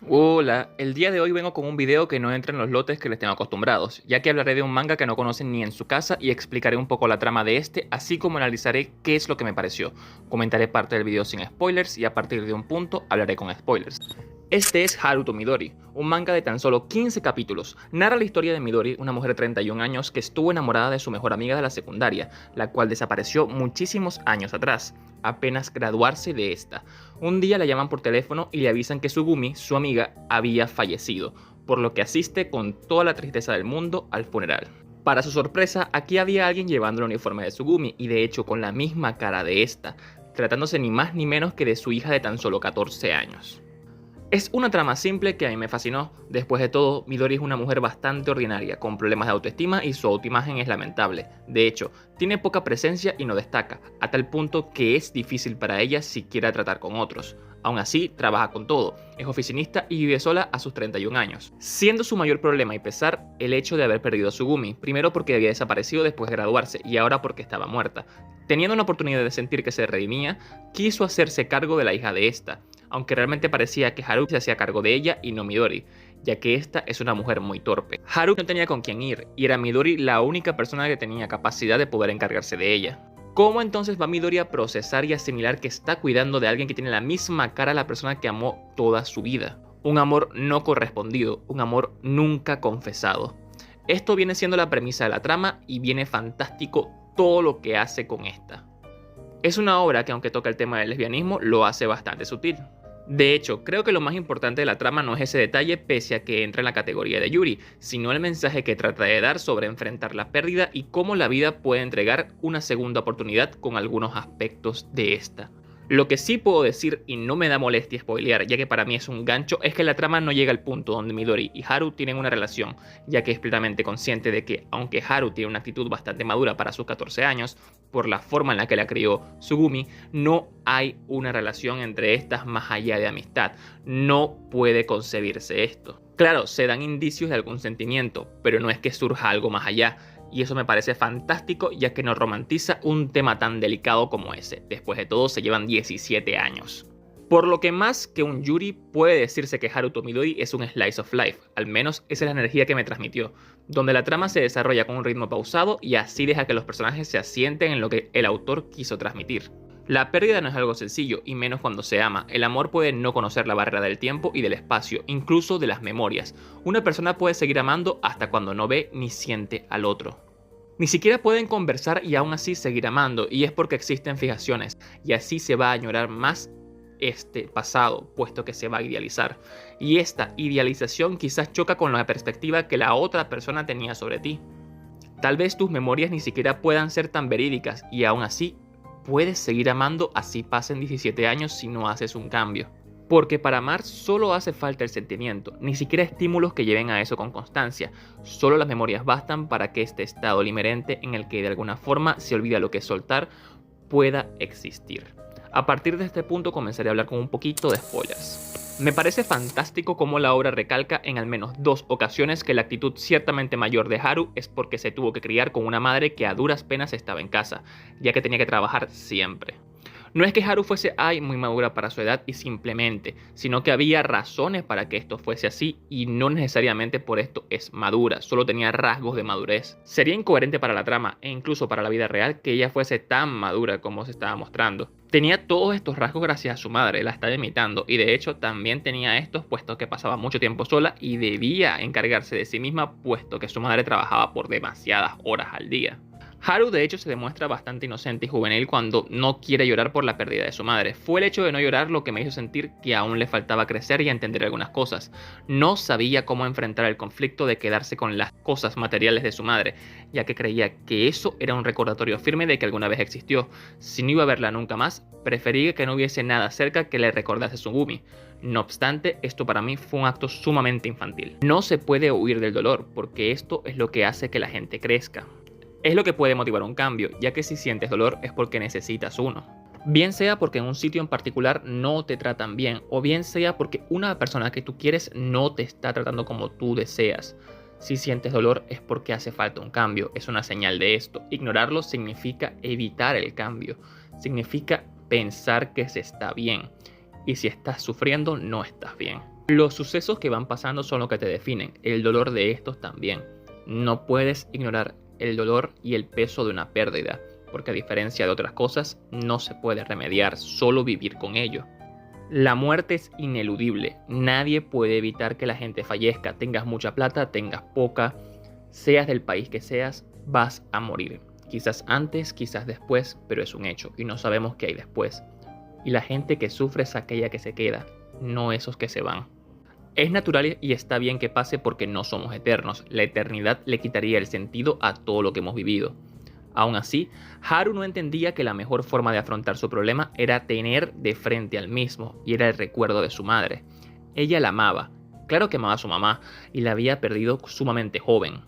Hola, el día de hoy vengo con un video que no entra en los lotes que les tengo acostumbrados, ya que hablaré de un manga que no conocen ni en su casa y explicaré un poco la trama de este, así como analizaré qué es lo que me pareció. Comentaré parte del video sin spoilers y a partir de un punto hablaré con spoilers. Este es Haruto Midori, un manga de tan solo 15 capítulos. Narra la historia de Midori, una mujer de 31 años que estuvo enamorada de su mejor amiga de la secundaria, la cual desapareció muchísimos años atrás, apenas graduarse de esta. Un día la llaman por teléfono y le avisan que Sugumi, su amiga, había fallecido, por lo que asiste con toda la tristeza del mundo al funeral. Para su sorpresa, aquí había alguien llevando el uniforme de Sugumi y de hecho con la misma cara de esta, tratándose ni más ni menos que de su hija de tan solo 14 años. Es una trama simple que a mí me fascinó. Después de todo, Midori es una mujer bastante ordinaria, con problemas de autoestima y su autoimagen es lamentable. De hecho, tiene poca presencia y no destaca, a tal punto que es difícil para ella siquiera tratar con otros. Aún así, trabaja con todo, es oficinista y vive sola a sus 31 años. Siendo su mayor problema y pesar el hecho de haber perdido a Sugumi, primero porque había desaparecido después de graduarse y ahora porque estaba muerta. Teniendo una oportunidad de sentir que se redimía, quiso hacerse cargo de la hija de esta, aunque realmente parecía que Haru se hacía cargo de ella y no Midori, ya que esta es una mujer muy torpe. Haru no tenía con quién ir, y era Midori la única persona que tenía capacidad de poder encargarse de ella. ¿Cómo entonces va Midori a procesar y asimilar que está cuidando de alguien que tiene la misma cara a la persona que amó toda su vida? Un amor no correspondido, un amor nunca confesado. Esto viene siendo la premisa de la trama y viene fantástico todo lo que hace con esta. Es una obra que aunque toca el tema del lesbianismo, lo hace bastante sutil. De hecho, creo que lo más importante de la trama no es ese detalle pese a que entra en la categoría de Yuri, sino el mensaje que trata de dar sobre enfrentar la pérdida y cómo la vida puede entregar una segunda oportunidad con algunos aspectos de esta. Lo que sí puedo decir, y no me da molestia spoilear, ya que para mí es un gancho, es que la trama no llega al punto donde Midori y Haru tienen una relación, ya que es plenamente consciente de que, aunque Haru tiene una actitud bastante madura para sus 14 años, por la forma en la que la crió Sugumi, no hay una relación entre estas más allá de amistad. No puede concebirse esto. Claro, se dan indicios de algún sentimiento, pero no es que surja algo más allá. Y eso me parece fantástico ya que nos romantiza un tema tan delicado como ese. Después de todo se llevan 17 años. Por lo que más que un Yuri puede decirse que Haruto Midori es un slice of life, al menos esa es la energía que me transmitió, donde la trama se desarrolla con un ritmo pausado y así deja que los personajes se asienten en lo que el autor quiso transmitir. La pérdida no es algo sencillo, y menos cuando se ama. El amor puede no conocer la barrera del tiempo y del espacio, incluso de las memorias. Una persona puede seguir amando hasta cuando no ve ni siente al otro. Ni siquiera pueden conversar y aún así seguir amando, y es porque existen fijaciones, y así se va a añorar más este pasado, puesto que se va a idealizar. Y esta idealización quizás choca con la perspectiva que la otra persona tenía sobre ti. Tal vez tus memorias ni siquiera puedan ser tan verídicas, y aún así puedes seguir amando así pasen 17 años si no haces un cambio. Porque para amar solo hace falta el sentimiento, ni siquiera estímulos que lleven a eso con constancia. Solo las memorias bastan para que este estado limerente en el que de alguna forma se olvida lo que es soltar pueda existir. A partir de este punto comenzaré a hablar con un poquito de spoilers. Me parece fantástico cómo la obra recalca en al menos 2 ocasiones que la actitud ciertamente mayor de Haru es porque se tuvo que criar con una madre que a duras penas estaba en casa, ya que tenía que trabajar siempre. No es que Haru fuese muy madura para su edad y simplemente, sino que había razones para que esto fuese así y no necesariamente por esto es madura, solo tenía rasgos de madurez. Sería incoherente para la trama e incluso para la vida real que ella fuese tan madura como se estaba mostrando. Tenía todos estos rasgos gracias a su madre, la estaba imitando y de hecho también tenía estos puesto que pasaba mucho tiempo sola y debía encargarse de sí misma puesto que su madre trabajaba por demasiadas horas al día. Haru de hecho se demuestra bastante inocente y juvenil cuando no quiere llorar por la pérdida de su madre. Fue el hecho de no llorar lo que me hizo sentir que aún le faltaba crecer y entender algunas cosas. No sabía cómo enfrentar el conflicto de quedarse con las cosas materiales de su madre, ya que creía que eso era un recordatorio firme de que alguna vez existió. Si no iba a verla nunca más, prefería que no hubiese nada cerca que le recordase a Sugumi. No obstante, esto para mí fue un acto sumamente infantil. No se puede huir del dolor, porque esto es lo que hace que la gente crezca. Es lo que puede motivar un cambio, ya que si sientes dolor es porque necesitas uno. Bien sea porque en un sitio en particular no te tratan bien, o bien sea porque una persona que tú quieres no te está tratando como tú deseas. Si sientes dolor es porque hace falta un cambio, es una señal de esto. Ignorarlo significa evitar el cambio, significa pensar que se está bien. Y si estás sufriendo, no estás bien. Los sucesos que van pasando son lo que te definen, el dolor de estos también. No puedes ignorar el dolor y el peso de una pérdida, porque a diferencia de otras cosas, no se puede remediar, solo vivir con ello. La muerte es ineludible, nadie puede evitar que la gente fallezca, tengas mucha plata, tengas poca, seas del país que seas, vas a morir. Quizás antes, quizás después, pero es un hecho y no sabemos qué hay después. Y la gente que sufre es aquella que se queda, no esos que se van. Es natural y está bien que pase porque no somos eternos, la eternidad le quitaría el sentido a todo lo que hemos vivido. Aún así, Haru no entendía que la mejor forma de afrontar su problema era tener de frente al mismo, y era el recuerdo de su madre. Ella la amaba, claro que amaba a su mamá, y la había perdido sumamente joven.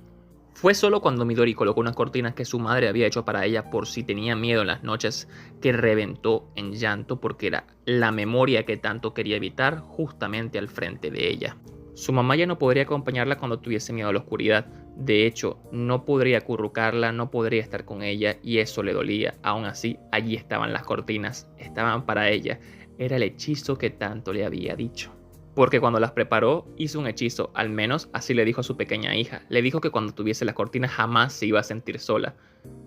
Fue solo cuando Midori colocó unas cortinas que su madre había hecho para ella por si tenía miedo en las noches que reventó en llanto porque era la memoria que tanto quería evitar justamente al frente de ella. Su mamá ya no podría acompañarla cuando tuviese miedo a la oscuridad. De hecho, no podría acurrucarla, no podría estar con ella y eso le dolía. Aún así, allí estaban las cortinas, estaban para ella. Era el hechizo que tanto le había dicho. Porque cuando las preparó, hizo un hechizo, al menos así le dijo a su pequeña hija. Le dijo que cuando tuviese las cortinas jamás se iba a sentir sola.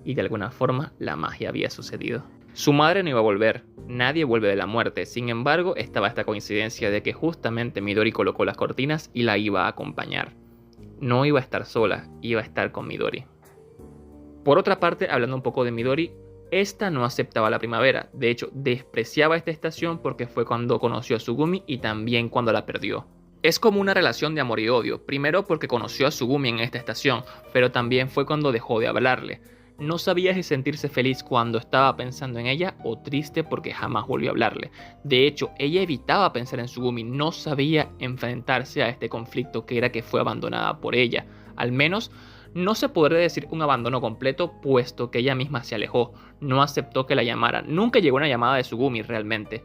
Y de alguna forma, la magia había sucedido. Su madre no iba a volver, nadie vuelve de la muerte. Sin embargo, estaba esta coincidencia de que justamente Midori colocó las cortinas y la iba a acompañar. No iba a estar sola, iba a estar con Midori. Por otra parte, hablando un poco de Midori, esta no aceptaba la primavera, de hecho despreciaba esta estación porque fue cuando conoció a Tsugumi y también cuando la perdió. Es como una relación de amor y odio, primero porque conoció a Tsugumi en esta estación, pero también fue cuando dejó de hablarle. No sabía si sentirse feliz cuando estaba pensando en ella o triste porque jamás volvió a hablarle. De hecho, ella evitaba pensar en Tsugumi, no sabía enfrentarse a este conflicto que era que fue abandonada por ella. Al menos no se podría decir un abandono completo, puesto que ella misma se alejó, no aceptó que la llamara, nunca llegó una llamada de Tsugumi realmente.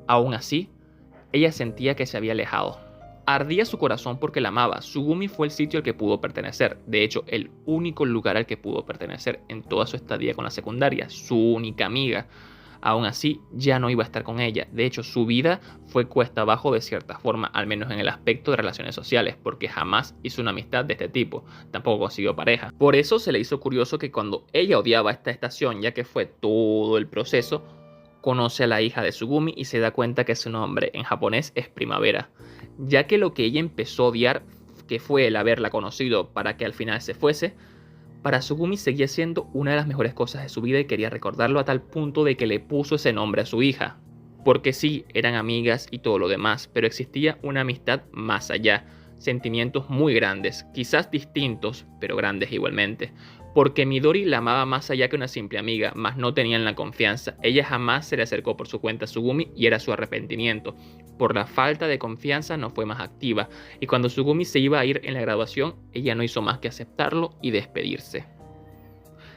Aún así, ella sentía que se había alejado. Ardía su corazón porque la amaba. Tsugumi fue el sitio al que pudo pertenecer, de hecho el único lugar al que pudo pertenecer en toda su estadía con la secundaria, su única amiga. Aún así, ya no iba a estar con ella. De hecho, su vida fue cuesta abajo de cierta forma, al menos en el aspecto de relaciones sociales, porque jamás hizo una amistad de este tipo, tampoco consiguió pareja. Por eso se le hizo curioso que cuando ella odiaba esta estación, ya que fue todo el proceso, conoce a la hija de Tsugumi y se da cuenta que su nombre en japonés es Primavera, ya que lo que ella empezó a odiar, que fue el haberla conocido para que al final se fuese, para Tsugumi seguía siendo una de las mejores cosas de su vida y quería recordarlo a tal punto de que le puso ese nombre a su hija. Porque sí, eran amigas y todo lo demás, pero existía una amistad más allá, sentimientos muy grandes, quizás distintos, pero grandes igualmente. Porque Midori la amaba más allá que una simple amiga, mas no tenían la confianza. Ella jamás se le acercó por su cuenta a Tsugumi y era su arrepentimiento. Por la falta de confianza no fue más activa, y cuando Tsugumi se iba a ir en la graduación, ella no hizo más que aceptarlo y despedirse.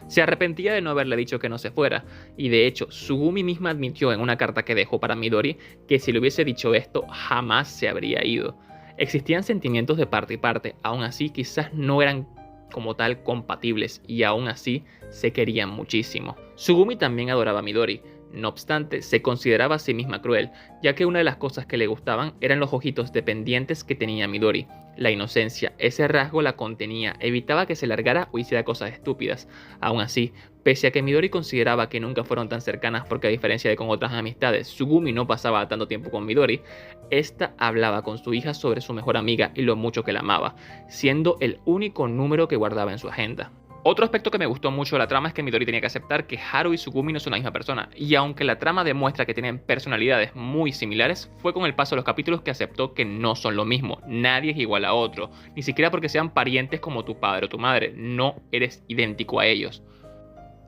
Se arrepentía de no haberle dicho que no se fuera, y de hecho, Tsugumi misma admitió en una carta que dejó para Midori que si le hubiese dicho esto, jamás se habría ido. Existían sentimientos de parte y parte, aún así quizás no eran como tal compatibles y aún así se querían muchísimo. Tsugumi también adoraba a Midori, no obstante se consideraba a sí misma cruel, ya que una de las cosas que le gustaban eran los ojitos dependientes que tenía Midori. La inocencia, ese rasgo la contenía, evitaba que se largara o hiciera cosas estúpidas. Aún así, pese a que Midori consideraba que nunca fueron tan cercanas porque a diferencia de con otras amistades, Tsugumi no pasaba tanto tiempo con Midori, esta hablaba con su hija sobre su mejor amiga y lo mucho que la amaba, siendo el único número que guardaba en su agenda. Otro aspecto que me gustó mucho de la trama es que Midori tenía que aceptar que Haru y Tsugumi no son la misma persona, y aunque la trama demuestra que tienen personalidades muy similares, fue con el paso de los capítulos que aceptó que no son lo mismo, nadie es igual a otro, ni siquiera porque sean parientes como tu padre o tu madre, no eres idéntico a ellos.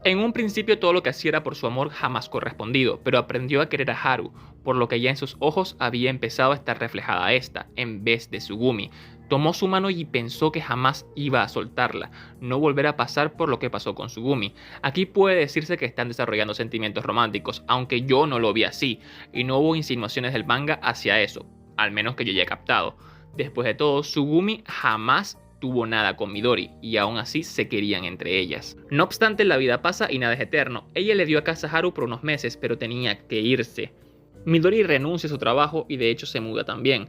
En un principio todo lo que hacía era por su amor jamás correspondido, pero aprendió a querer a Haru, por lo que ya en sus ojos había empezado a estar reflejada esta, en vez de Tsugumi. Tomó su mano y pensó que jamás iba a soltarla, no volver a pasar por lo que pasó con Tsugumi. Aquí puede decirse que están desarrollando sentimientos románticos, aunque yo no lo vi así, y no hubo insinuaciones del manga hacia eso, al menos que yo ya he captado. Después de todo, Tsugumi jamás tuvo nada con Midori y aún así se querían entre ellas. No obstante, la vida pasa y nada es eterno. Ella le dio a casa a Haru por unos meses, pero tenía que irse. Midori renuncia a su trabajo y de hecho se muda también.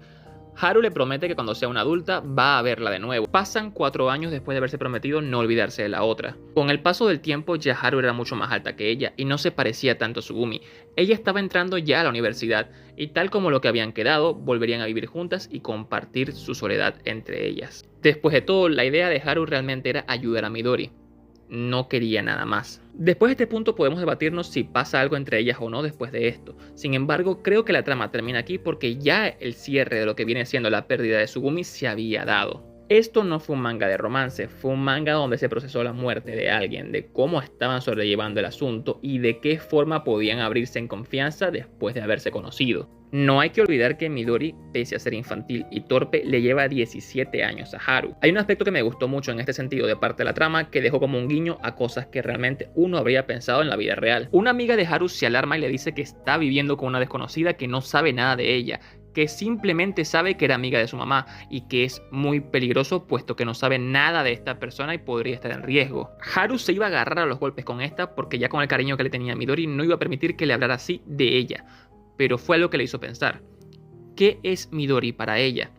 Haru le promete que cuando sea una adulta va a verla de nuevo. Pasan 4 años después de haberse prometido no olvidarse de la otra. Con el paso del tiempo ya Haru era mucho más alta que ella y no se parecía tanto a Tsugumi. Ella estaba entrando ya a la universidad y tal como lo que habían quedado, volverían a vivir juntas y compartir su soledad entre ellas. Después de todo, la idea de Haru realmente era ayudar a Midori. No quería nada más. Después de este punto podemos debatirnos si pasa algo entre ellas o no después de esto. Sin embargo, creo que la trama termina aquí porque ya el cierre de lo que viene siendo la pérdida de Tsugumi se había dado. Esto no fue un manga de romance, fue un manga donde se procesó la muerte de alguien, de cómo estaban sobrellevando el asunto y de qué forma podían abrirse en confianza después de haberse conocido. No hay que olvidar que Midori, pese a ser infantil y torpe, le lleva 17 años a Haru. Hay un aspecto que me gustó mucho en este sentido de parte de la trama que dejó como un guiño a cosas que realmente uno habría pensado en la vida real. Una amiga de Haru se alarma y le dice que está viviendo con una desconocida que no sabe nada de ella, que simplemente sabe que era amiga de su mamá y que es muy peligroso puesto que no sabe nada de esta persona y podría estar en riesgo. Haru se iba a agarrar a los golpes con esta porque ya con el cariño que le tenía a Midori no iba a permitir que le hablara así de ella, pero fue lo que le hizo pensar. ¿Qué es Midori para ella?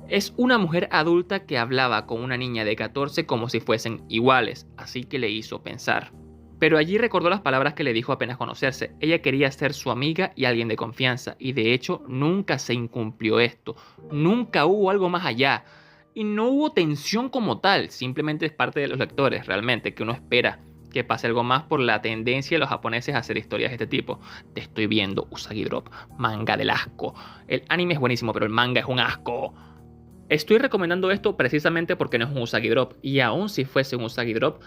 Es una mujer adulta que hablaba con una niña de 14 como si fuesen iguales, así que le hizo pensar. Pero allí recordó las palabras que le dijo apenas conocerse. Ella quería ser su amiga y alguien de confianza, y de hecho nunca se incumplió esto. Nunca hubo algo más allá. Y no hubo tensión como tal, simplemente es parte de los lectores realmente, que uno espera que pase algo más por la tendencia de los japoneses a hacer historias de este tipo. Te estoy viendo, Usagi Drop, manga del asco. El anime es buenísimo, pero el manga es un asco. Estoy recomendando esto precisamente porque no es un Usagi Drop, y aun si fuese un Usagi Drop,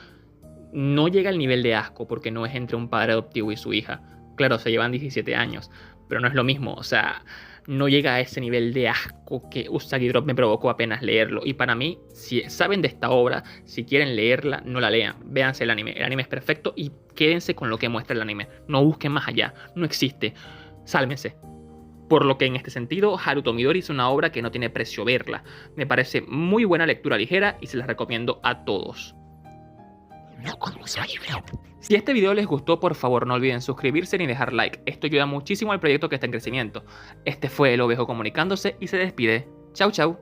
no llega al nivel de asco porque no es entre un padre adoptivo y su hija. Claro, se llevan 17 años, pero no es lo mismo, o sea, no llega a ese nivel de asco que Usagi Drop me provocó apenas leerlo. Y para mí, si saben de esta obra, si quieren leerla, no la lean, véanse el anime es perfecto y quédense con lo que muestra el anime, no busquen más allá, no existe, sálvense. Por lo que en este sentido, Haruto Midori es una obra que no tiene precio verla, me parece muy buena lectura ligera y se las recomiendo a todos. Si este video les gustó, por favor no olviden suscribirse ni dejar like, esto ayuda muchísimo al proyecto que está en crecimiento. Este fue el Ovejo comunicándose y se despide. Chau chau.